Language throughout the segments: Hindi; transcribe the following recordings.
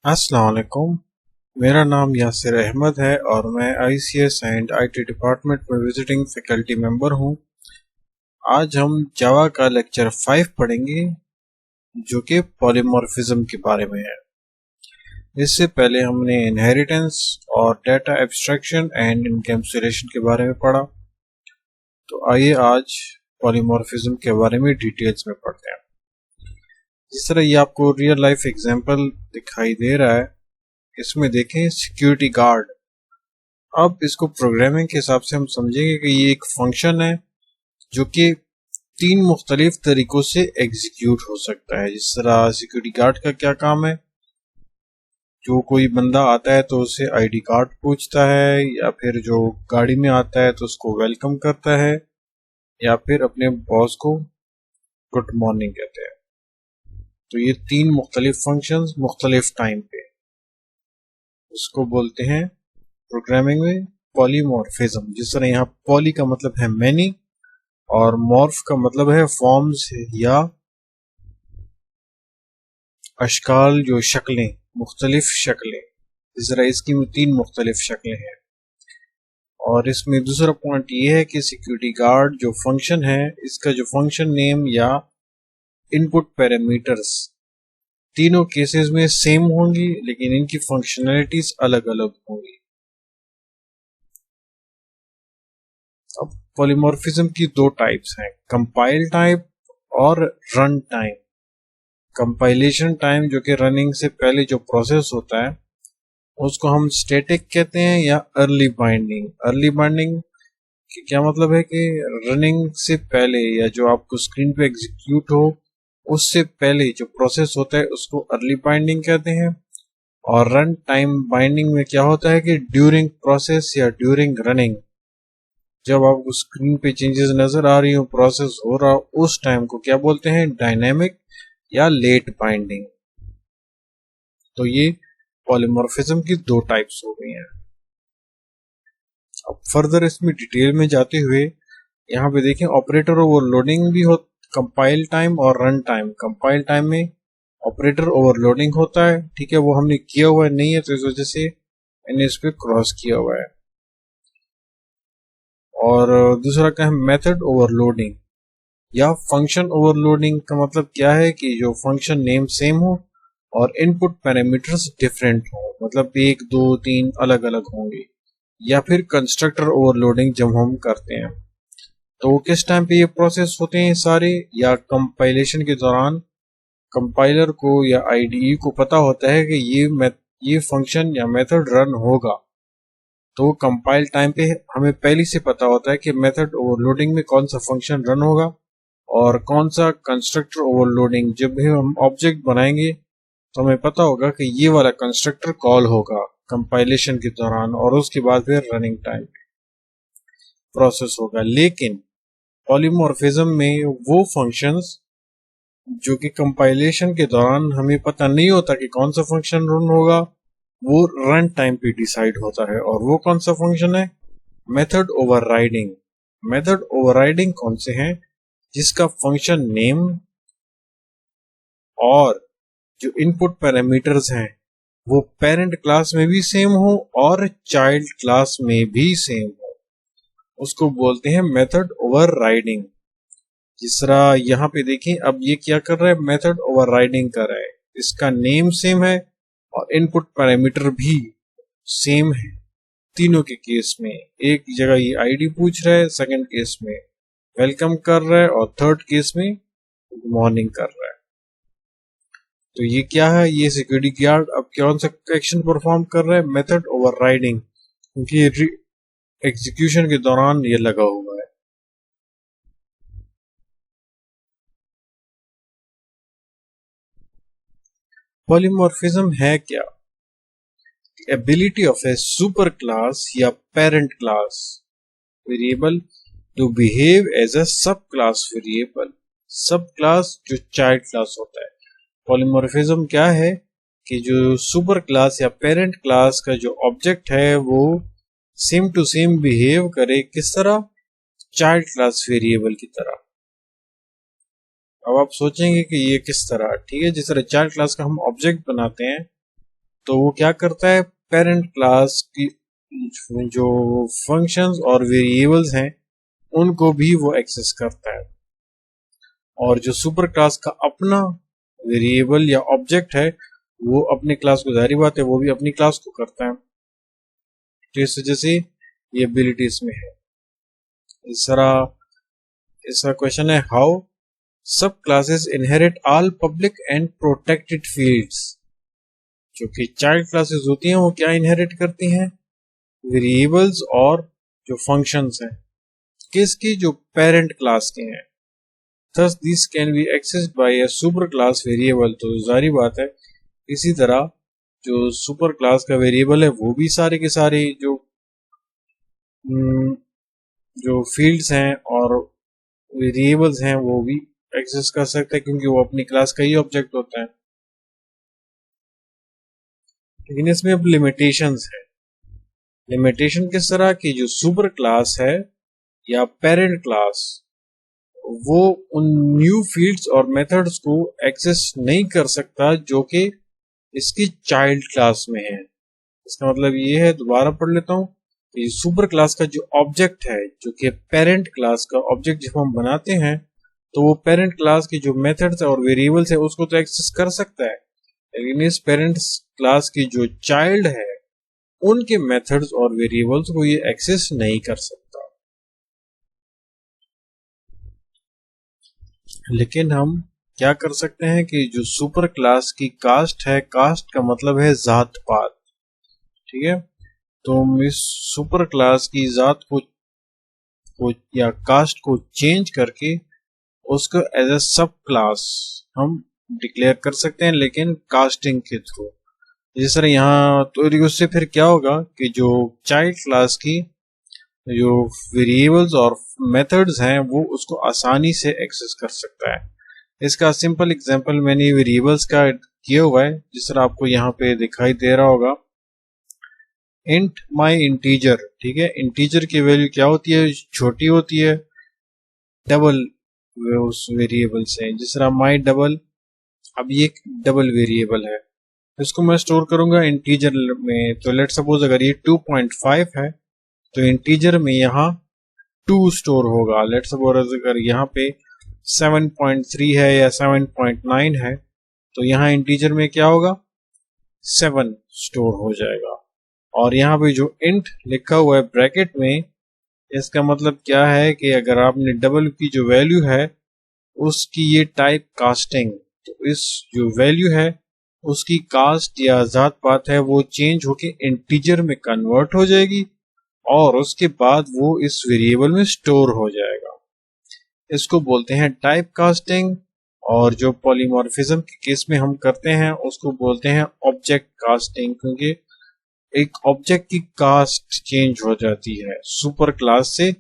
अस्सलाम वालेकुम। मेरा नाम यासिर अहमद है और मैं आईसीएस एंड आईटी डिपार्टमेंट में विजिटिंग फैकल्टी मेंबर हूं। आज हम जावा का लेक्चर 5 पढ़ेंगे जो कि पॉलीमॉर्फिज्म के बारे में है। इससे पहले हमने इनहेरिटेंस और डेटा एब्स्ट्रैक्शन एंड इनकैप्सुलेशन के बारे में पढ़ा। तो आइए आज पॉलीमॉर्फिज्म के बारे में डिटेल्स में पढ़ते हैं। जिस तरह ये आपको रियल लाइफ एग्जांपल दिखाई दे रहा है, इसमें देखें सिक्योरिटी गार्ड। अब इसको प्रोग्रामिंग के हिसाब से हम समझेंगे कि ये एक फंक्शन है जो कि 3 मुख्तलिफ तरीकों से एग्जीक्यूट हो सकता है। जिस तरह सिक्योरिटी गार्ड का क्या काम है, जो कोई बंदा आता है तो उससे आईडी कार्ड पूछता है, या फिर जो गाड़ी में आता है तो उसको वेलकम करता है, या फिर अपने बॉस को गुड मॉर्निंग कहते हैं। तो ये 3 मुख्तलिफ फंक्शंस मुख्तलिफ टाइम पे, उसको बोलते हैं प्रोग्रामिंग में पॉलीमॉर्फिज्म। जिस तरह यहाँ पॉली का मतलब है मैनी और मॉर्फ का मतलब है फॉर्म्स या अशकाल, जो शक्लें, मुख्तलिफ शक्लें। इस तरह इसकी 3 मुख्तलिफ शक्लें हैं। और इसमें दूसरा पॉइंट ये है कि सिक्योरिटी गार्ड जो फंक्शन है, इसका जो फंक्शन नेम या इनपुट पैरामीटर्स तीनों केसेस में सेम होंगी, लेकिन इनकी फंक्शनैलिटीज अलग अलग होंगी। अब पॉलीमॉर्फिज्म की 2 टाइप्स हैं, कंपाइल टाइप और रन टाइम। कंपाइलेशन टाइम जो कि रनिंग से पहले जो प्रोसेस होता है उसको हम स्टैटिक कहते हैं या अर्ली बाइंडिंग। अर्ली बाइंडिंग कि क्या मतलब है कि रनिंग से पहले या जो आपको स्क्रीन पे एग्जीक्यूट हो उससे पहले जो प्रोसेस होता है उसको अर्ली बाइंडिंग कहते हैं। और रन टाइम बाइंडिंग में क्या होता है कि ड्यूरिंग प्रोसेस या ड्यूरिंग रनिंग, जब आपको स्क्रीन पे चेंजेस नजर आ रही हो, प्रोसेस हो रहा हो, उस टाइम को क्या बोलते हैं, डायनेमिक या लेट बाइंडिंग। तो ये पॉलीमॉर्फिज्म की 2 टाइप्स हो गई हैं। अब फर्दर इसमें डिटेल में जाते हुए यहाँ पे देखें ऑपरेटर ओवरलोडिंग भी हो, कंपाइल टाइम और रन टाइम। कंपाइल टाइम में ऑपरेटर ओवरलोडिंग होता है, ठीक है, वो हमने किया हुआ नहीं है तो इस वजह से मैंने इस पे क्रॉस किया हुआ है। और दूसरा क्या है, मेथड ओवरलोडिंग या फंक्शन ओवरलोडिंग। का मतलब क्या है कि जो फंक्शन नेम सेम हो और इनपुट पैरामीटर्स डिफरेंट हो, मतलब 1 2 3 अलग अलग होंगे। या फिर कंस्ट्रक्टर ओवरलोडिंग जब हम करते हैं तो किस टाइम पे ये प्रोसेस होते हैं सारे, या कंपाइलेशन के दौरान कंपाइलर को या आईडीई को पता होता है कि ये फंक्शन या मेथड रन होगा, तो कंपाइल टाइम पे हमें पहले से पता होता है कि मेथड ओवरलोडिंग में कौन सा फंक्शन रन होगा और कौन सा कंस्ट्रक्टर ओवरलोडिंग। जब भी हम ऑब्जेक्ट बनाएंगे तो हमें पता होगा कि ये वाला कंस्ट्रक्टर कॉल होगा कंपाइलेशन के दौरान, और उसके बाद फिर रनिंग टाइम प्रोसेस होगा। लेकिन पॉलीमॉर्फिज्म में वो फंक्शंस जो कि कंपाइलेशन के दौरान हमें पता नहीं होता कि कौन सा फंक्शन रन होगा, वो रन टाइम पे डिसाइड होता है। और वो कौन सा फंक्शन है, मेथड ओवरराइडिंग। मेथड ओवरराइडिंग कौन से हैं, जिसका फंक्शन नेम और जो इनपुट पैरामीटर्स हैं वो पेरेंट क्लास में भी सेम हो और चाइल्ड क्लास में भी सेम हो, उसको बोलते हैं मेथड ओवरराइडिंग। जिस तरह यहाँ पे देखें, अब ये क्या कर रहा है, मेथड ओवरराइडिंग कर रहा है। इसका नेम सेम है और इनपुट पैरामीटर भी सेम है तीनों के केस में। एक जगह ये आईडी पूछ रहा है, सेकंड केस में वेलकम कर रहा है, और थर्ड केस में गुड मॉर्निंग कर रहा है। तो ये क्या है, ये सिक्योरिटी गार्ड अब कौन सा एक्शन परफॉर्म कर रहा है, मेथड ओवरराइडिंग, क्योंकि एग्जीक्यूशन के दौरान ये लगा हुआ है। पॉलीमॉर्फिज्म है क्या, ability of a super class या parent class variable to behave as a sub class variable. Sub class जो चाइल्ड क्लास होता है। पॉलीमॉर्फिज्म क्या है कि जो सुपर क्लास या पेरेंट क्लास का जो ऑब्जेक्ट है वो सेम टू सेम बिहेव करे, किस तरह, चाइल्ड क्लास वेरिएबल की तरह। अब आप सोचेंगे कि ये किस तरह, ठीक है, जिस तरह चाइल्ड क्लास का हम ऑब्जेक्ट बनाते हैं तो वो क्या करता है, पेरेंट क्लास की जो फंक्शंस और वेरिएबल्स हैं उनको भी वो एक्सेस करता है, और जो सुपर क्लास का अपना वेरिएबल या ऑब्जेक्ट है वो अपने क्लास को, जारी बात है वो भी अपनी क्लास को करता है। तो इस वजह से ये एबिलिटी इसमें है। इसका क्वेश्चन है, हाउ सब classes inherit all public and protected fields. जो कि चाइल्ड क्लासेस होती हैं वो क्या इनहेरिट करती हैं, वेरिएबल्स और जो फंक्शंस हैं किसकी, जो पेरेंट क्लास के हैं। Thus this can be accessed by a super class variable। तो जारी बात है इसी तरह जो सुपर क्लास का वेरिएबल है वो भी सारे के सारे जो फील्ड्स हैं और वेरिएबल्स हैं वो भी एक्सेस कर सकते हैं, क्योंकि वो अपनी क्लास का ही ऑब्जेक्ट होता है। लेकिन इसमें अब लिमिटेशंस है। लिमिटेशन किस तरह की, जो सुपर क्लास है या पेरेंट क्लास वो उन न्यू फील्ड्स और मेथड्स को एक्सेस नहीं कर सकता जो कि इसकी चाइल्ड क्लास में है। इसका मतलब ये है, दोबारा पढ़ लेता हूँ, कि सुपर क्लास का जो ऑब्जेक्ट है, जो कि पेरेंट क्लास का ऑब्जेक्ट जब हम बनाते हैं तो वो पेरेंट क्लास की जो मेथड्स और वेरिएबल्स है उसको तो एक्सेस कर सकता है, लेकिन इस पेरेंट क्लास की जो चाइल्ड है उनके मेथड्स और वेरिएबल्स को ये एक्सेस नहीं कर सकता। लेकिन हम क्या कर सकते हैं कि जो सुपर क्लास की कास्ट है, कास्ट का मतलब है जात पात, ठीक है, तो हम इस सुपर क्लास की जात को या कास्ट को चेंज करके उसको एज ए सब क्लास हम डिक्लेयर कर सकते हैं, लेकिन कास्टिंग के थ्रू। जिस तरह यहाँ तो उससे फिर क्या होगा कि जो चाइल्ड क्लास की जो वेरिएबल्स और मेथड्स हैं वो उसको आसानी से एक्सेस कर सकता है। इसका सिंपल एग्जांपल मैंने वेरिएबल्स का किया हुआ है, जिस तरह आपको यहाँ पे दिखाई दे रहा होगा, इंट माई इंटीजर। ठीक है, इंटीजर की वैल्यू क्या होती है, छोटी होती है, डबल उस वेरिएबल से। जिस तरह माई डबल, अब ये डबल वेरिएबल है, इसको मैं स्टोर करूंगा इंटीजर में। तो लेट सपोज अगर ये 2.5 है तो इंटीजर में यहाँ 2 स्टोर होगा। लेट सपोज अगर यहाँ पे 7.3 है या 7.9 है तो यहाँ इंटीजर में क्या होगा, 7 स्टोर हो जाएगा। और यहाँ पे जो इंट लिखा हुआ है ब्रैकेट में, इसका मतलब क्या है कि अगर आपने डबल की जो वैल्यू है उसकी ये टाइप कास्टिंग, तो इस जो वैल्यू है उसकी कास्ट या जात पात है वो चेंज होके इंटीजर में कन्वर्ट हो जाएगी और उसके बाद वो इस वेरिएबल में स्टोर हो जाएगा। इसको बोलते हैं टाइप कास्टिंग। और जो पॉलीमॉर्फिज्म के केस में हम करते हैं उसको बोलते हैं ऑब्जेक्ट कास्टिंग, क्योंकि एक ऑब्जेक्ट की कास्ट चेंज हो जाती है, सुपर क्लास से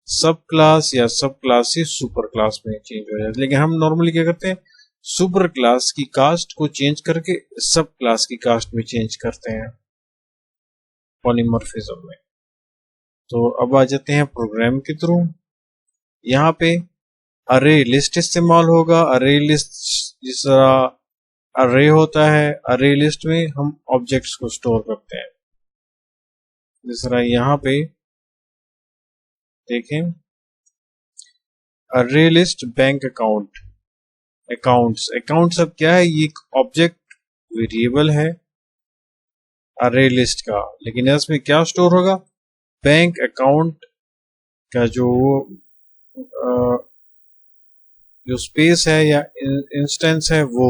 सब क्लास या सब क्लास से सुपर क्लास में चेंज हो जाती है। लेकिन हम नॉर्मली क्या करते हैं, सुपर क्लास की कास्ट को चेंज करके सब क्लास की कास्ट में चेंज करते हैं पॉलीमॉर्फिज्म में। तो अब आ जाते हैं प्रोग्राम के थ्रू। यहाँ पे अरे लिस्ट इस्तेमाल होगा। अरे लिस्ट जिस तरह अरे होता है, अरे लिस्ट में हम ऑब्जेक्ट्स को स्टोर करते हैं। जिस तरह यहाँ पे देखें, अरे लिस्ट बैंक अकाउंट, अकाउंट्स अब क्या है, ये एक ऑब्जेक्ट वेरिएबल है अरे लिस्ट का, लेकिन इसमें क्या स्टोर होगा, बैंक अकाउंट का जो स्पेस है या इंस्टेंस है वो।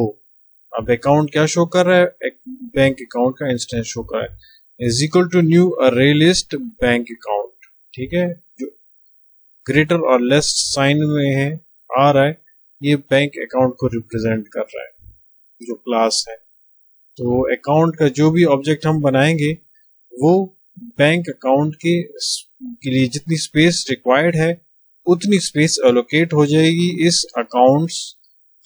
अब अकाउंट क्या शो कर रहा है, एक बैंक अकाउंट का इंस्टेंस शो कर रहा है, इज इक्वल टू न्यू अरे लिस्ट बैंक अकाउंट। ठीक है, जो ग्रेटर और लेस साइन में है आ रहा है, ये बैंक अकाउंट को रिप्रेजेंट कर रहा है जो क्लास है। तो अकाउंट का जो भी ऑब्जेक्ट हम बनाएंगे वो बैंक अकाउंट के लिए जितनी स्पेस रिक्वायर्ड है उतनी स्पेस एलोकेट हो जाएगी इस अकाउंट्स,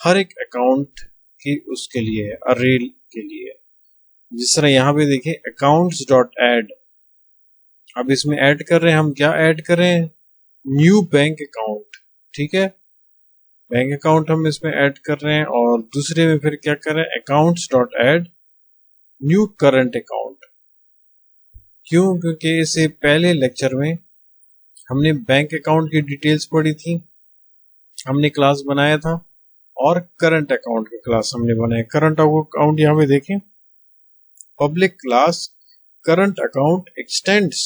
हर एक अकाउंट की उसके लिए, अरे के लिए। जिस तरह यहाँ पे देखें अकाउंट्स डॉट एड, अब इसमें ऐड कर रहे हैं हम, क्या ऐड कर रहे हैं, न्यू बैंक अकाउंट। ठीक है, बैंक अकाउंट हम इसमें ऐड कर रहे हैं और दूसरे में फिर क्या कर रहे हैं, accounts dot add new current account. क्यों? क्योंकि इससे पहले लेक्चर में हमने बैंक अकाउंट की डिटेल्स पढ़ी थी, हमने क्लास बनाया था, और करंट अकाउंट की क्लास हमने बनाया। करंट अकाउंट यहाँ पे देखें, public class current account x tends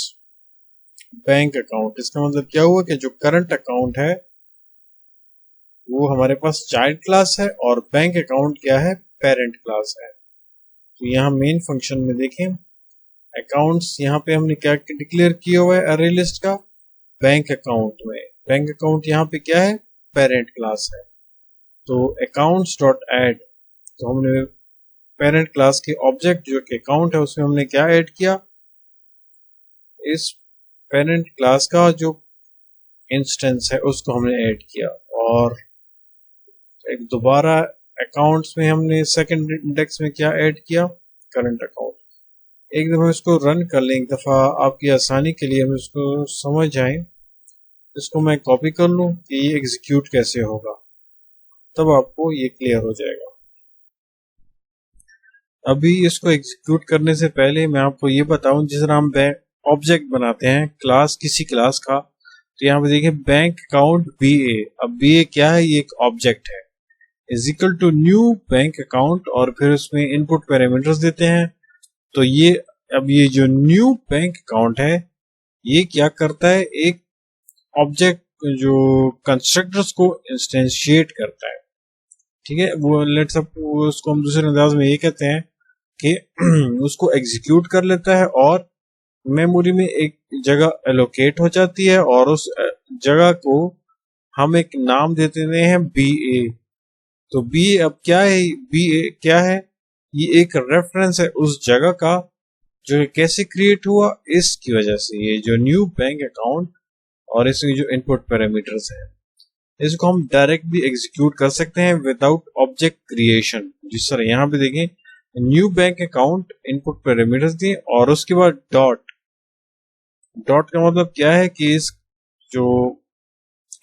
bank account. इसका मतलब क्या हुआ कि जो करंट अकाउंट है वो हमारे पास चाइल्ड क्लास है और बैंक अकाउंट क्या है, पेरेंट क्लास है। तो यहाँ मेन फंक्शन में देखें, अकाउंट्स यहाँ पे हमने क्या डिक्लेयर किया हुआ है अरे लिस्ट का, बैंक अकाउंट में। बैंक अकाउंट यहाँ पे क्या है, पेरेंट क्लास है। तो अकाउंट्स डॉट ऐड, तो हमने पेरेंट क्लास के ऑब्जेक्ट जो कि अकाउंट है उसमें हमने क्या ऐड किया, इस पेरेंट क्लास का जो इंस्टेंस है उसको हमने ऐड किया। और एक दोबारा अकाउंट्स में हमने सेकंड इंडेक्स में क्या ऐड किया, करंट अकाउंट। एक दफा इसको रन कर लें, एक दफा आपकी आसानी के लिए हम इसको समझ जाएं। इसको मैं कॉपी कर लूं कि ये एग्जीक्यूट कैसे होगा, तब आपको ये क्लियर हो जाएगा। अभी इसको एग्जीक्यूट करने से पहले मैं आपको ये बताऊं, जिस तरह हम ऑब्जेक्ट बनाते हैं क्लास किसी क्लास का, तो यहाँ पे देखिए बैंक अकाउंट BA। अब BA क्या है, ये एक ऑब्जेक्ट है, is equal to new bank account, और फिर उसमें इनपुट पैरामीटर्स देते हैं। तो ये अब ये जो न्यू बैंक अकाउंट है ये क्या करता है, एक ऑब्जेक्ट जो कंस्ट्रक्टर्स को इंस्टेंशिएट करता है। ठीक है, वो लेट्स सपोज उसको हम दूसरे अंदाज में ये कहते हैं कि उसको एग्जीक्यूट कर लेता है और मेमोरी में एक जगह एलोकेट हो जाती है, और उस जगह को हम एक नाम देते हैं BA। तो BA अब क्या है, BA क्या है, ये एक रेफरेंस है उस जगह का जो कैसे क्रिएट हुआ, इसकी वजह से ये जो न्यू बैंक अकाउंट और इसके जो इनपुट पैरामीटर्स है इसको हम डायरेक्ट भी एग्जीक्यूट कर सकते हैं विदाउट ऑब्जेक्ट क्रिएशन। जिस तरह यहाँ पे देखें, new bank account input parameters दिए और उसके बाद डॉट। डॉट का मतलब क्या है कि इस जो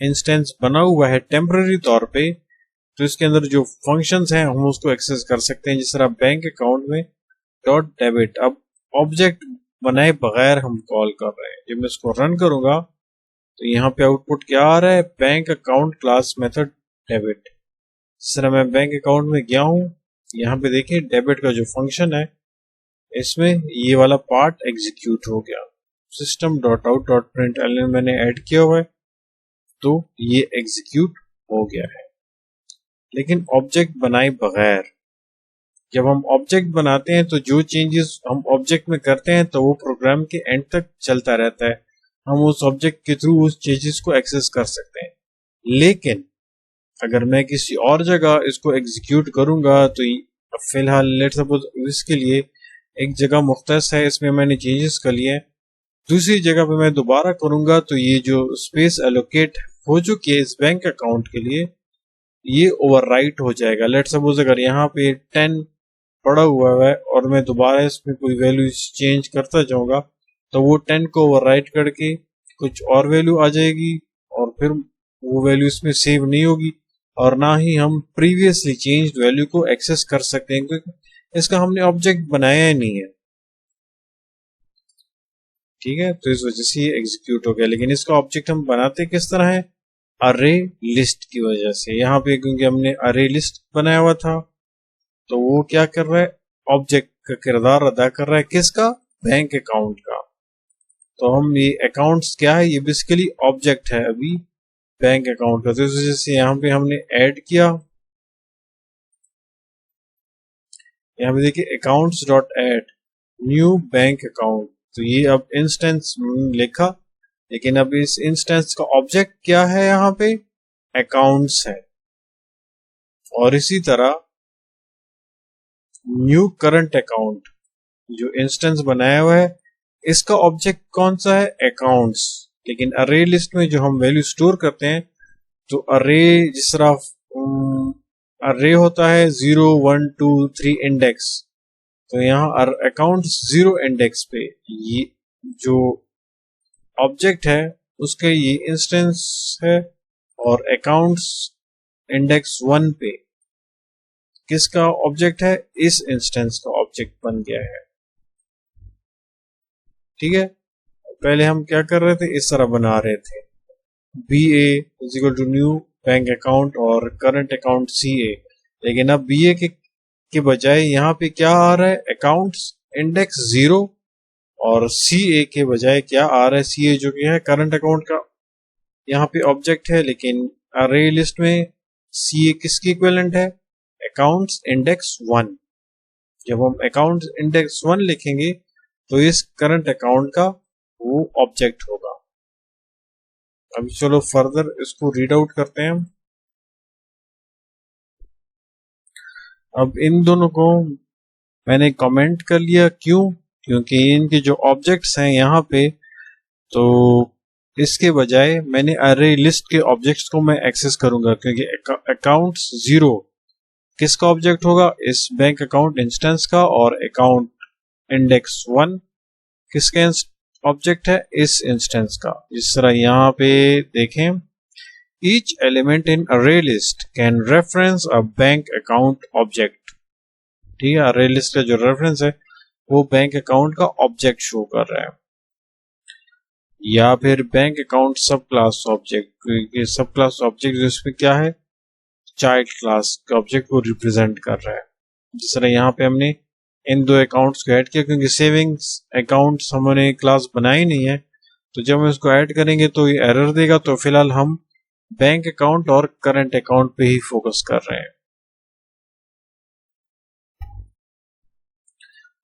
इंस्टेंस बना हुआ है टेम्पररी तौर पे, तो इसके अंदर जो फंक्शंस हैं हम उसको एक्सेस कर सकते हैं। जिस तरह बैंक अकाउंट में डॉट डेबिट, अब ऑब्जेक्ट बनाए बगैर हम कॉल कर रहे हैं। जब मैं इसको रन करूंगा तो यहाँ पे आउटपुट क्या आ रहा है, bank account class method debit. जिस तरह मैं बैंक अकाउंट में गया हूँ, यहाँ पे देखिए डेबिट का जो फंक्शन है इसमें ये वाला पार्ट एग्जीक्यूट हो गया। System dot out dot print LN मैंने ऐड किया हुआ है, तो ये एग्जीक्यूट हो गया है। लेकिन ऑब्जेक्ट बनाए बगैर, जब हम ऑब्जेक्ट बनाते हैं तो जो चेंजेस हम ऑब्जेक्ट में करते हैं तो वो प्रोग्राम के एंड तक चलता रहता है, हम उस ऑब्जेक्ट के थ्रू उस चेंजेस को एक्सेस कर सकते हैं। लेकिन अगर मैं किसी और जगह इसको एग्जीक्यूट करूंगा तो फिलहाल लेट सपोज इसके लिए एक जगह मुख्तस है, इसमें मैंने चेंजेस कर लिए, दूसरी जगह पे मैं दोबारा करूंगा तो ये जो स्पेस एलोकेट हो चुकी है इस बैंक अकाउंट के लिए ये ओवरराइट हो जाएगा। लेट सपोज अगर यहाँ पे 10 पड़ा हुआ है और मैं दोबारा इसमें कोई वैल्यू चेंज करता जाऊंगा तो वो 10 को ओवरराइट करके कुछ और वैल्यू आ जाएगी, और फिर वो वैल्यू इसमें सेव नहीं होगी, और ना ही हम प्रीवियसली चेंज्ड वैल्यू को एक्सेस कर सकते हैं क्योंकि इसका हमने ऑब्जेक्ट बनाया ही नहीं है। ठीक है, तो इस वजह से ये एग्जीक्यूट हो गया। लेकिन इसका ऑब्जेक्ट हम बनाते किस तरह है, अरे लिस्ट की वजह से। यहाँ पे क्योंकि हमने अरे लिस्ट बनाया हुआ था तो वो क्या कर रहा है, ऑब्जेक्ट का किरदार अदा कर रहा है, किसका, बैंक अकाउंट का। तो हम ये अकाउंट्स क्या है, ये बेसिकली ऑब्जेक्ट है अभी बैंक अकाउंट का, तो इस वजह से यहाँ पे हमने ऐड किया। यहाँ पे देखिए accounts dot add new bank account, तो ये अब इंस्टेंस लिखा, लेकिन अब इस इंस्टेंस का ऑब्जेक्ट क्या है, यहाँ पे अकाउंट्स है। और इसी तरह न्यू करंट अकाउंट जो इंस्टेंस बनाया हुआ है इसका ऑब्जेक्ट कौन सा है, अकाउंट्स। लेकिन अरे लिस्ट में जो हम वैल्यू स्टोर करते हैं तो अरे जिस तरह अरे होता है 0 1 2 3 इंडेक्स, तो यहाँ अकाउंट 0 इंडेक्स पे ये जो ऑब्जेक्ट है उसके ये इंस्टेंस है, और अकाउंट्स इंडेक्स 1 पे किसका ऑब्जेक्ट है, इस इंस्टेंस का ऑब्जेक्ट बन गया है। ठीक है, पहले हम क्या कर रहे थे, इस तरह बना रहे थे, B A is equal to new bank account और करंट अकाउंट सी ए, लेकिन अब बी ए के बजाय यहाँ पे क्या आ रहा है, अकाउंट्स इंडेक्स 0, और सी ए के बजाय क्या आ रहा है, सी ए जो कि है करंट अकाउंट का यहाँ पे ऑब्जेक्ट है, लेकिन अरे लिस्ट में सी ए किसकी इक्विवेलेंट है, अकाउंट्स इंडेक्स 1। जब हम अकाउंट्स इंडेक्स 1 लिखेंगे तो इस करंट अकाउंट का वो ऑब्जेक्ट होगा। अभी चलो फर्दर इसको रीड आउट करते हैं। अब इन दोनों को मैंने कमेंट कर लिया, क्यों, क्योंकि इनके जो ऑब्जेक्ट्स हैं यहाँ पे, तो इसके बजाय मैंने अरे लिस्ट के ऑब्जेक्ट्स को मैं एक्सेस करूंगा, क्योंकि अकाउंट्स 0 किसका ऑब्जेक्ट होगा, इस बैंक अकाउंट इंस्टेंस का, और अकाउंट इंडेक्स 1 किसका ऑब्जेक्ट है, इस इंस्टेंस का। जिस तरह यहाँ पे देखें, ईच एलिमेंट इन अरे list can reference a bank account object. ठीक है, अरे लिस्ट का जो रेफरेंस है वो बैंक अकाउंट का ऑब्जेक्ट शो कर रहा है, या फिर बैंक अकाउंट सब क्लास ऑब्जेक्ट, क्योंकि सब क्लास ऑब्जेक्ट जिसमें क्या है, चाइल्ड क्लास के ऑब्जेक्ट को रिप्रेजेंट कर रहा है। जिस तरह यहाँ पे हमने इन दो अकाउंट्स को ऐड किया, क्योंकि सेविंग्स अकाउंट्स हमने क्लास बनाई नहीं है, तो जब हम इसको ऐड करेंगे तो ये एरर देगा। तो फिलहाल हम बैंक अकाउंट और करंट अकाउंट पे ही फोकस कर रहे हैं।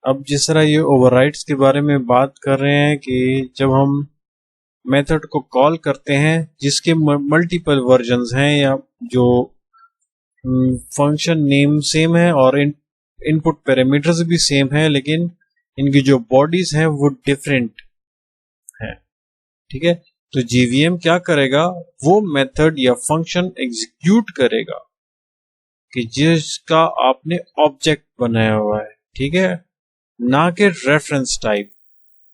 अब जिस तरह ये ओवरराइड्स के बारे में बात कर रहे हैं कि जब हम मेथड को कॉल करते हैं जिसके मल्टीपल वर्जन्स हैं, या जो फंक्शन नेम सेम है और इनपुट पैरामीटर्स भी सेम है, लेकिन इनकी जो बॉडीज हैं वो डिफरेंट हैं। ठीक है, तो जीवीएम क्या करेगा, वो मेथड या फंक्शन एग्जीक्यूट करेगा कि जिसका आपने ऑब्जेक्ट बनाया हुआ है। ठीक है, ना कि रेफरेंस टाइप।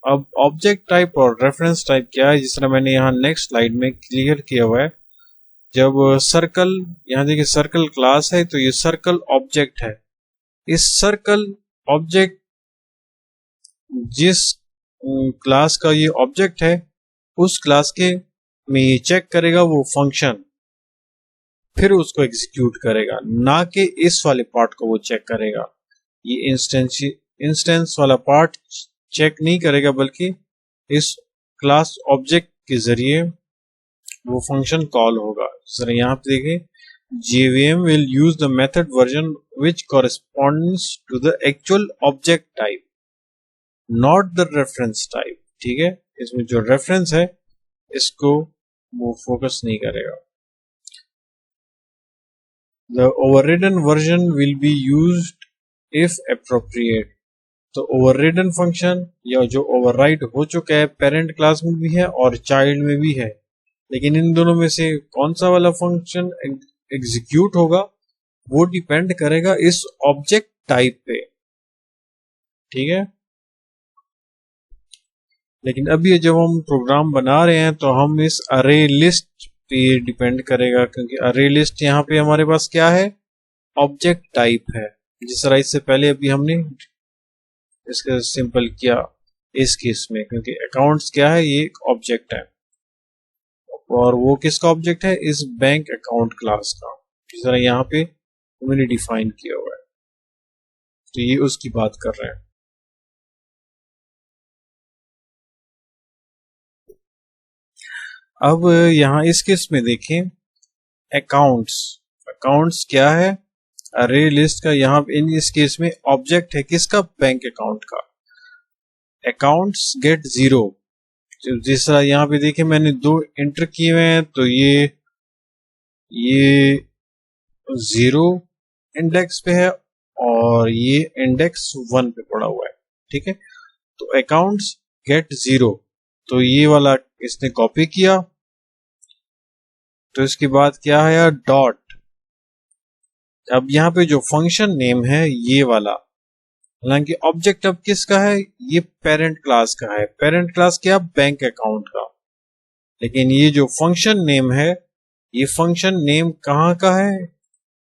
अब ऑब्जेक्ट टाइप और रेफरेंस टाइप क्या है, जिस तरह मैंने यहाँ नेक्स्ट स्लाइड में क्लियर किया हुआ है। जब सर्कल, यहाँ देखिए सर्कल क्लास है, तो ये सर्कल ऑब्जेक्ट है। इस सर्कल ऑब्जेक्ट, जिस क्लास का ये ऑब्जेक्ट है, उस क्लास के में ये चेक करेगा वो फंक्शन, फिर उसको एग्जीक्यूट करेगा, ना कि इस वाले पार्ट को वो चेक करेगा। ये इंस्टेंस वाला पार्ट चेक नहीं करेगा, बल्कि इस क्लास ऑब्जेक्ट के जरिए वो फंक्शन कॉल होगा। जरा यहाँ पे देखें, JVM will use the method version which corresponds to the actual object type, not the reference type। ठीक है, इसमें जो रेफरेंस है इसको वो फोकस नहीं करेगा। The overridden version will be used if appropriate। तो ओवररिडन फंक्शन या जो ओवरराइड हो चुका है पेरेंट क्लास में भी है और चाइल्ड में भी है, लेकिन इन दोनों में से कौन सा वाला फंक्शन एग्जीक्यूट होगा वो डिपेंड करेगा इस ऑब्जेक्ट टाइप पे। ठीक है, लेकिन अभी जब हम प्रोग्राम बना रहे हैं तो हम इस अरे लिस्ट पे डिपेंड करेगा, क्योंकि अरे लिस्ट यहाँ पे हमारे पास क्या है, ऑब्जेक्ट टाइप है। जिस तरह इससे पहले अभी हमने इसका सिंपल किया इस केस में, क्योंकि अकाउंट्स क्या है, ये एक ऑब्जेक्ट है, और वो किसका ऑब्जेक्ट है, इस बैंक अकाउंट क्लास का, जिस तरह यहाँ पे मैंने डिफाइन किया हुआ है। तो ये उसकी बात कर रहे हैं। अब यहाँ इस केस में देखें, अकाउंट्स क्या है, अरे लिस्ट का। यहाँ इन इस केस में ऑब्जेक्ट है किसका, बैंक अकाउंट का। Accounts get 0। जिस तरह यहाँ पे देखिए मैंने 2 एंटर किए हुए हैं, तो ये 0 इंडेक्स पे है और ये इंडेक्स 1 पे पड़ा हुआ है। ठीक है, तो अकाउंट्स गेट 0, तो ये वाला इसने कॉपी किया, तो इसके बाद क्या है यार, डॉट। अब यहाँ पे जो फंक्शन नेम है ये वाला, हालांकि ऑब्जेक्ट अब किसका है, ये पेरेंट क्लास का है। पेरेंट क्लास क्या, बैंक अकाउंट का। लेकिन ये जो फंक्शन नेम है, ये फंक्शन नेम कहाँ का है,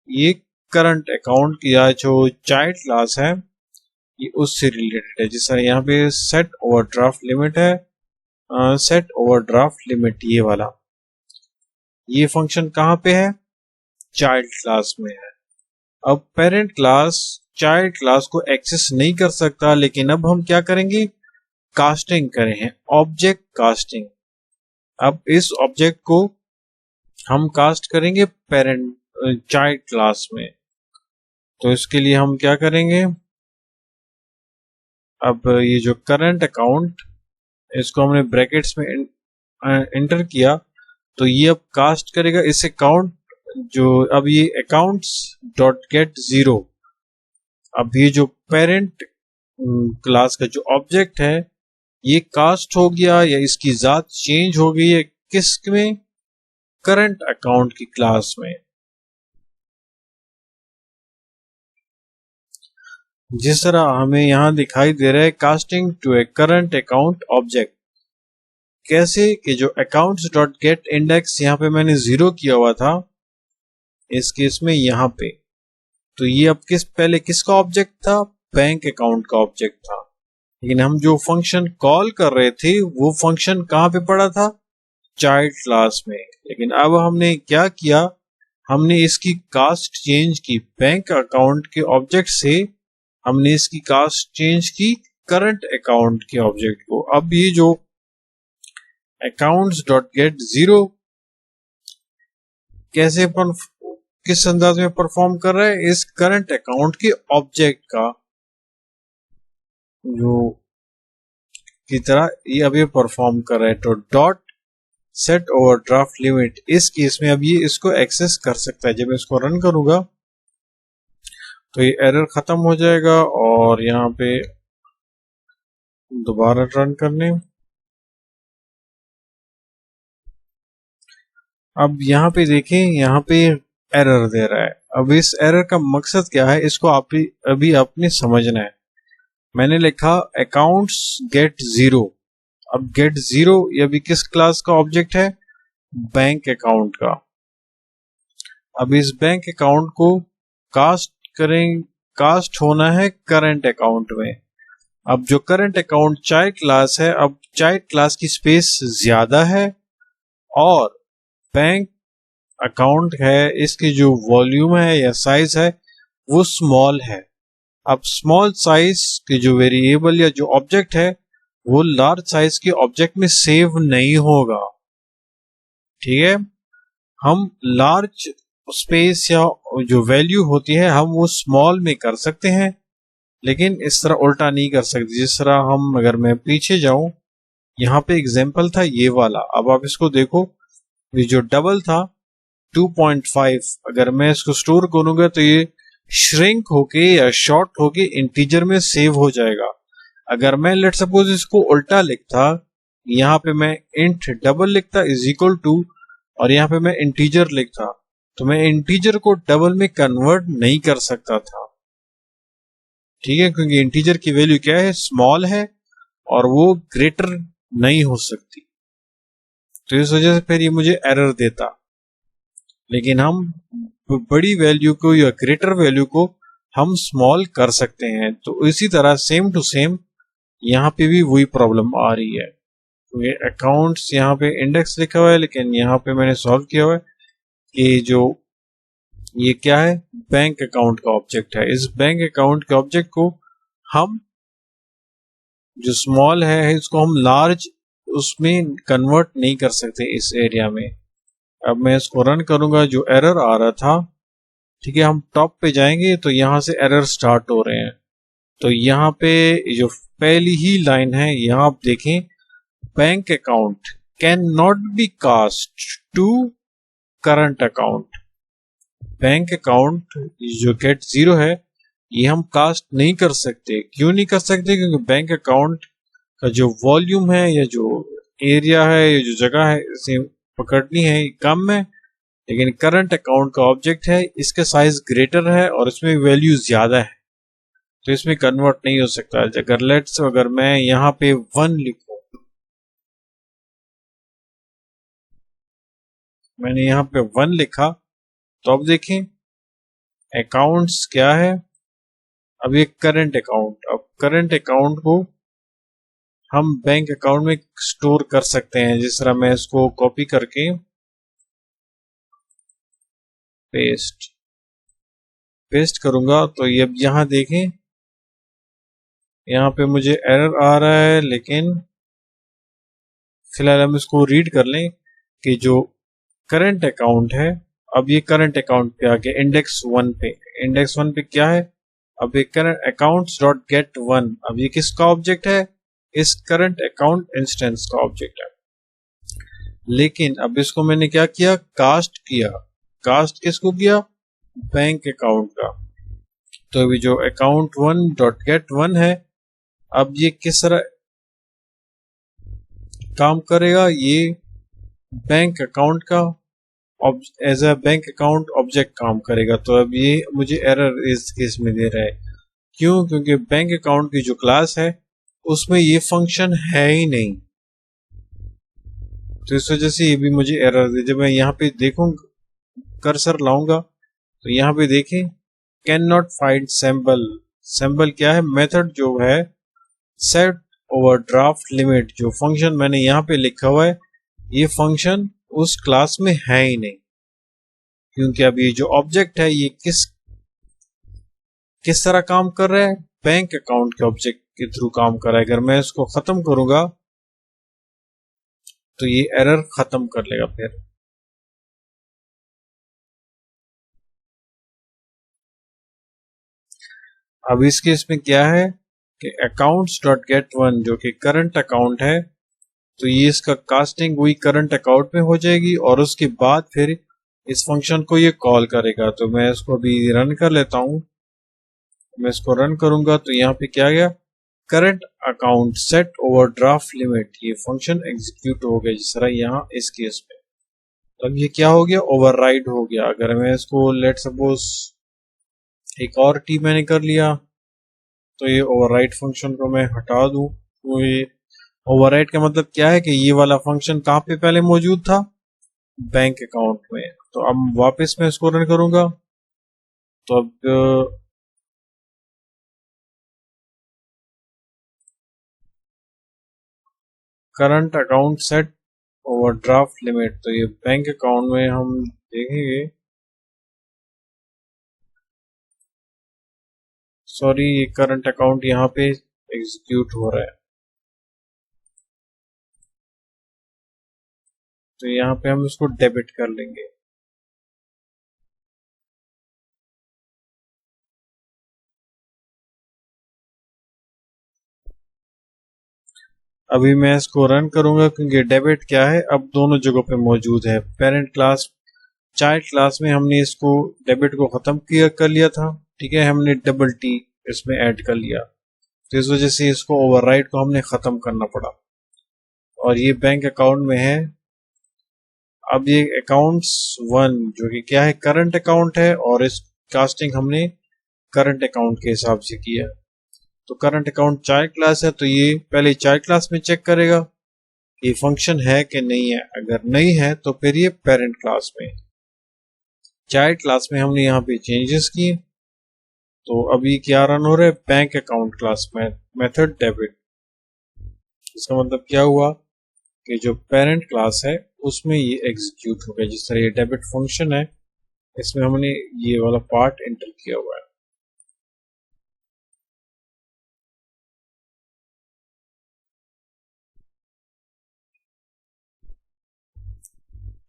ये करंट अकाउंट की या जो चाइल्ड क्लास है ये उससे रिलेटेड है। जैसे यहाँ पे सेट ओवरड्राफ्ट लिमिट है, सेट ओवरड्राफ्ट लिमिट ये वाला, ये फंक्शन कहाँ पे है? चाइल्ड क्लास में है। अब पेरेंट क्लास चाइल्ड क्लास को एक्सेस नहीं कर सकता, लेकिन अब हम क्या करेंगे? कास्टिंग करें हैं, ऑब्जेक्ट कास्टिंग। अब इस ऑब्जेक्ट को हम कास्ट करेंगे पेरेंट चाइल्ड क्लास में। तो इसके लिए हम क्या करेंगे? अब ये जो करंट अकाउंट, इसको हमने ब्रैकेट्स में एंटर किया, तो ये अब कास्ट करेगा इस अकाउंट जो, अब ये अकाउंट्स डॉट गेट जीरो। अब ये जो पेरेंट क्लास का जो ऑब्जेक्ट है ये कास्ट हो गया या इसकी जात चेंज हो गई है, किस में? करंट अकाउंट की क्लास में। जिस तरह हमें यहां दिखाई दे रहा है casting to a current account object, कैसे कि जो अकाउंट्स डॉट गेट इंडेक्स यहाँ पे मैंने 0 किया हुआ था इस केस में यहाँ पे, तो ये अब पहले किसका ऑब्जेक्ट था? बैंक अकाउंट का ऑब्जेक्ट था। लेकिन हम जो फंक्शन कॉल कर रहे थे वो फंक्शन कहाँ पे पड़ा था? चाइल्ड क्लास में। लेकिन अब हमने क्या किया? हमने इसकी कास्ट चेंज की, बैंक अकाउंट के ऑब्जेक्ट से हमने इसकी कास्ट चेंज की करंट अकाउंट के ऑब्जेक्ट को। अब ये जो अकाउंट्स डॉट गेट जीरो कैसे किस अंदाज में परफॉर्म कर रहा है? इस करंट अकाउंट के ऑब्जेक्ट का जो की तरह ये अभी परफॉर्म कर रहा है। तो डॉट सेट ओवरड्राफ्ट लिमिट इस केस में अब ये इसको एक्सेस कर सकता है। जब मैं इसको रन करूंगा तो ये एरर खत्म हो जाएगा और यहाँ पे दोबारा रन करने, अब यहाँ पे देखें, यहाँ पे एरर दे रहा है। अब इस एरर का मकसद क्या है इसको अभी आपने समझना है। मैंने लिखा अकाउंट्स गेट जीरो। अब गेट जीरो ये अभी किस क्लास का ऑब्जेक्ट है? बैंक अकाउंट का। अब इस बैंक अकाउंट को कास्ट होना है करंट अकाउंट में। अब जो करंट अकाउंट चाइल्ड क्लास है, अब चाइल्ड क्लास की स्पेस ज्यादा है और बैंक अकाउंट है इसकी जो वॉल्यूम है या साइज है वो स्मॉल है। अब स्मॉल साइज के जो वेरिएबल या जो ऑब्जेक्ट है वो लार्ज साइज के ऑब्जेक्ट में सेव नहीं होगा। ठीक है, हम लार्ज स्पेस या जो वैल्यू होती है हम वो स्मॉल में कर सकते हैं, लेकिन इस तरह उल्टा नहीं कर सकते। जिस तरह हम, अगर मैं पीछे जाऊं, यहाँ पे एग्जाम्पल था ये वाला, अब आप इसको देखो, ये जो डबल था 2.5, अगर मैं इसको स्टोर करूंगा तो ये श्रिंक होके या शॉर्ट होके इंटीजर में सेव हो जाएगा। अगर मैं लेट सपोज इसको उल्टा लिखता, यहाँ पे मैं इंट डबल लिखता इज इक्वल टू, और यहाँ पे मैं इंटीजर लिखता, तो मैं इंटीजर को डबल में कन्वर्ट नहीं कर सकता था। ठीक है, क्योंकि इंटीजर की वैल्यू क्या है? स्मॉल है और वो ग्रेटर नहीं हो सकती, तो इस वजह से फिर ये मुझे एरर देता। लेकिन हम बड़ी वैल्यू को या ग्रेटर वैल्यू को हम स्मॉल कर सकते हैं। तो इसी तरह सेम टू सेम यहाँ पे भी वही प्रॉब्लम आ रही है। तो ये अकाउंट्स यहाँ पे इंडेक्स लिखा हुआ है, लेकिन यहाँ पे मैंने सॉल्व किया हुआ है कि जो ये क्या है? बैंक अकाउंट का ऑब्जेक्ट है। इस बैंक अकाउंट के ऑब्जेक्ट को हम जो स्मॉल है इसको हम लार्ज उसमें कन्वर्ट नहीं कर सकते इस एरिया में। अब मैं इसको रन करूंगा, जो एरर आ रहा था, ठीक है, हम टॉप पे जाएंगे तो यहां से एरर स्टार्ट हो रहे हैं। तो यहाँ पे जो पहली ही लाइन है, यहाँ आप देखें, bank account can not be cast to current account. Bank account जो गेट जीरो है ये हम कास्ट नहीं कर सकते। क्यों नहीं कर सकते? क्योंकि बैंक अकाउंट का जो वॉल्यूम है या जो एरिया है या जो जगह है इसे पकड़नी है कम है, लेकिन करंट अकाउंट का ऑब्जेक्ट है इसका साइज ग्रेटर है और इसमें वैल्यू ज्यादा है, तो इसमें कन्वर्ट नहीं हो सकता। अगर मैं यहाँ पे 1 लिखूं, मैंने यहाँ पे 1 लिखा, तो अब देखें अकाउंट्स क्या है, अब ये करंट अकाउंट, अब करंट अकाउंट को हम बैंक अकाउंट में स्टोर कर सकते हैं। जिस तरह मैं इसको कॉपी करके पेस्ट करूंगा तो ये अब यहां देखें, यहाँ पे मुझे एरर आ रहा है, लेकिन फिलहाल हम इसको रीड कर लें कि जो करंट अकाउंट है, अब ये करंट अकाउंट पे आ गया इंडेक्स 1 पे। इंडेक्स 1 पे क्या है, अब ये करंट अकाउंट्स डॉट गेट 1, अब ये किसका ऑब्जेक्ट है, इस करंट अकाउंट इंस्टेंस का ऑब्जेक्ट है। लेकिन अब इसको मैंने क्या किया, कास्ट किया। कास्ट किसको किया, बैंक अकाउंट का। तो अभी जो अकाउंट 1 डॉट गेट 1 है, अब ये किस तरह काम करेगा, ये बैंक अकाउंट का as a bank account object काम करेगा। तो अब ये मुझे एरर इस केस में दे रहा है, क्यों, क्योंकि बैंक अकाउंट की जो क्लास है उसमें ये फंक्शन है ही नहीं। तो इस वजह से ये भी मुझे एरर दे। जब मैं यहाँ पे देखूं, कर्सर लाऊंगा, तो यहाँ पे देखें can not find sample. Sample क्या है, मेथड जो है सेट ओवरड्राफ्ट लिमिट, जो फंक्शन मैंने यहाँ पे लिखा हुआ है, ये फंक्शन उस क्लास में है ही नहीं, क्योंकि अब ये जो ऑब्जेक्ट है ये किस तरह काम कर रहा है, बैंक अकाउंट के ऑब्जेक्ट के थ्रू काम कर रहा है। अगर मैं इसको खत्म करूंगा तो ये एरर खत्म कर लेगा। फिर अब इस केस में क्या है कि अकाउंट्स डॉट गेट 1 जो कि करंट अकाउंट है, तो ये इसका कास्टिंग वही करंट अकाउंट में हो जाएगी और उसके बाद फिर इस फंक्शन को ये कॉल करेगा। तो मैं इसको अभी रन कर लेता हूं। मैं इसको रन करूंगा तो यहाँ पे क्या गया, current account set overdraft limit, ये फंक्शन एग्जीक्यूट हो गया जिस तरह यहाँ इस केस में। तो अब ये क्या हो गया, ओवरराइड हो गया। अगर मैं इसको लेट सपोज एक और टी मैंने कर लिया, तो ये ओवरराइड फंक्शन को मैं हटा दूं, तो ये ओवरराइड का मतलब क्या है कि ये वाला फंक्शन कहाँ पे पहले मौजूद था, बैंक अकाउंट में। तो अब वापस मैं इसको रन करूंगा, तो अब current account set overdraft limit, तो ये बैंक अकाउंट में हम देखेंगे, सॉरी ये करंट अकाउंट यहाँ पे एग्जीक्यूट हो रहा है। तो यहाँ पे हम इसको डेबिट कर लेंगे। अभी मैं इसको रन करूंगा, क्योंकि डेबिट क्या है अब दोनों जगहों पे मौजूद है। पेरेंट क्लास, चाइल्ड क्लास में हमने इसको डेबिट को खत्म कर लिया था, ठीक है, हमने डबल टी इसमें ऐड कर लिया, तो इस वजह से इसको ओवरराइड को हमने खत्म करना पड़ा। और ये बैंक अकाउंट में है। अब ये अकाउंट्स 1 जो कि क्या है, करंट अकाउंट है, और इस कास्टिंग हमने करंट अकाउंट के हिसाब से किया। तो करंट अकाउंट चाइल्ड क्लास है, तो ये पहले चाइल्ड क्लास में चेक करेगा ये फंक्शन है कि नहीं है। अगर नहीं है तो फिर ये पेरेंट क्लास में। चाइल्ड क्लास में हमने यहाँ पे चेंजेस किए, तो अभी क्या रन हो रहा है, बैंक अकाउंट क्लास में मेथड डेबिट। इसका मतलब क्या हुआ कि जो पेरेंट क्लास है उसमें ये एग्जीक्यूट हो गया। जिस तरह ये डेबिट फंक्शन है, इसमें हमने ये वाला पार्ट एंटर किया हुआ है।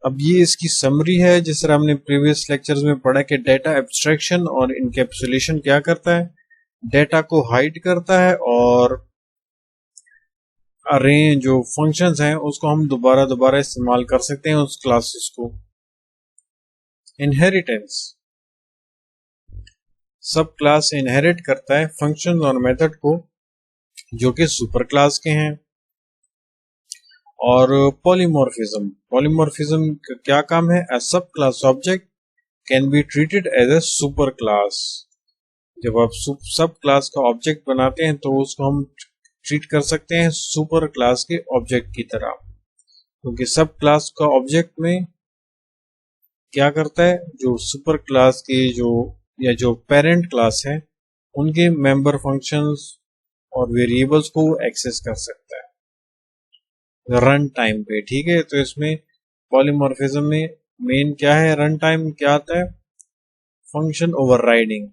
अब ये इसकी समरी है। जिस तरह हमने प्रीवियस लेक्चर्स में पढ़ा कि डेटा एब्स्ट्रैक्शन और इनकैप्सुलेशन क्या करता है, डेटा को हाइड करता है, और अरे जो फंक्शंस हैं उसको हम दोबारा इस्तेमाल कर सकते हैं उस क्लासेस को। इनहेरिटेंस, सब क्लास इनहेरिट करता है फंक्शंस और मेथड को जो कि सुपर क्लास के हैं। और पॉलीमॉर्फिज्म, पॉलीमॉर्फिज्म का क्या काम है, a sub class object can be treated as a super class. जब आप सब क्लास का ऑब्जेक्ट बनाते हैं तो उसको हम ट्रीट कर सकते हैं सुपर क्लास के ऑब्जेक्ट की तरह, क्योंकि सब क्लास का ऑब्जेक्ट में क्या करता है, जो सुपर क्लास के जो या जो पेरेंट क्लास है उनके मेंबर फंक्शंस और वेरिएबल्स को एक्सेस कर सकता है रन टाइम पे। ठीक है, तो इसमें पॉलीमॉर्फिज्म में मेन क्या है, रन टाइम क्या आता है, फंक्शन ओवरराइडिंग,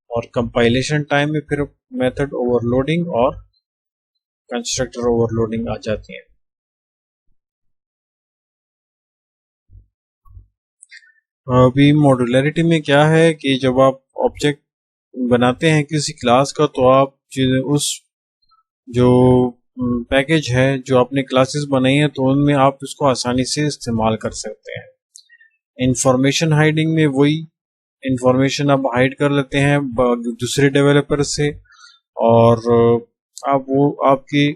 और कंपाइलेशन टाइम में फिर मेथड ओवरलोडिंग और कंस्ट्रक्टर ओवरलोडिंग आ जाती है। अभी मॉड्यूलरिटी में क्या है कि जब आप ऑब्जेक्ट बनाते हैं किसी क्लास का, तो आप उस जो पैकेज है जो आपने क्लासेस बनाई है तो उनमें आप उसको आसानी से इस्तेमाल कर सकते हैं। इंफॉर्मेशन हाइडिंग में वही इंफॉर्मेशन आप हाइड कर लेते हैं दूसरे डेवलपर से, और आप वो आपकी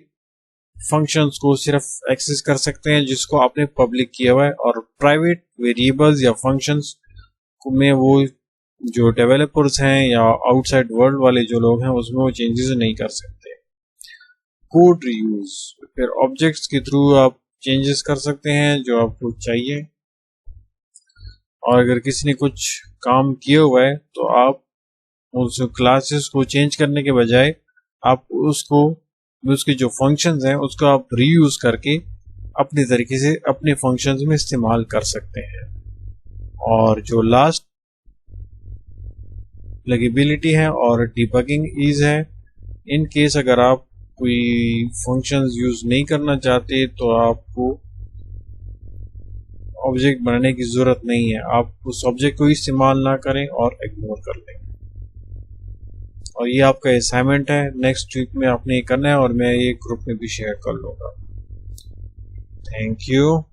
फंक्शंस को सिर्फ एक्सेस कर सकते हैं जिसको आपने पब्लिक किया हुआ है, और प्राइवेट वेरिएबल्स या फंक्शंस में वो जो डेवलपर्स हैं या आउटसाइड वर्ल्ड वाले जो लोग हैं उसमें वो चेंजेस नहीं कर सकते। कोड रीयूज, फिर ऑब्जेक्ट्स के थ्रू आप चेंजेस कर सकते हैं जो आपको चाहिए, और अगर किसी ने कुछ काम किया हुआ है तो आप उस क्लासेस को चेंज करने के बजाय आप उसके जो फंक्शंस हैं उसको आप रीयूज करके अपने तरीके से अपने फंक्शंस में इस्तेमाल कर सकते हैं। और जो लास्ट प्लगेबिलिटी है और डिबगिंग ईज है, इन केस अगर आप कोई फंक्शंस यूज नहीं करना चाहते तो आपको ऑब्जेक्ट बनाने की जरूरत नहीं है, आप उस ऑब्जेक्ट को इस्तेमाल ना करें और इग्नोर कर लें। और ये आपका असाइनमेंट है, नेक्स्ट वीक में आपने ये करना है और मैं ये ग्रुप में भी शेयर कर लूँगा। Thank you.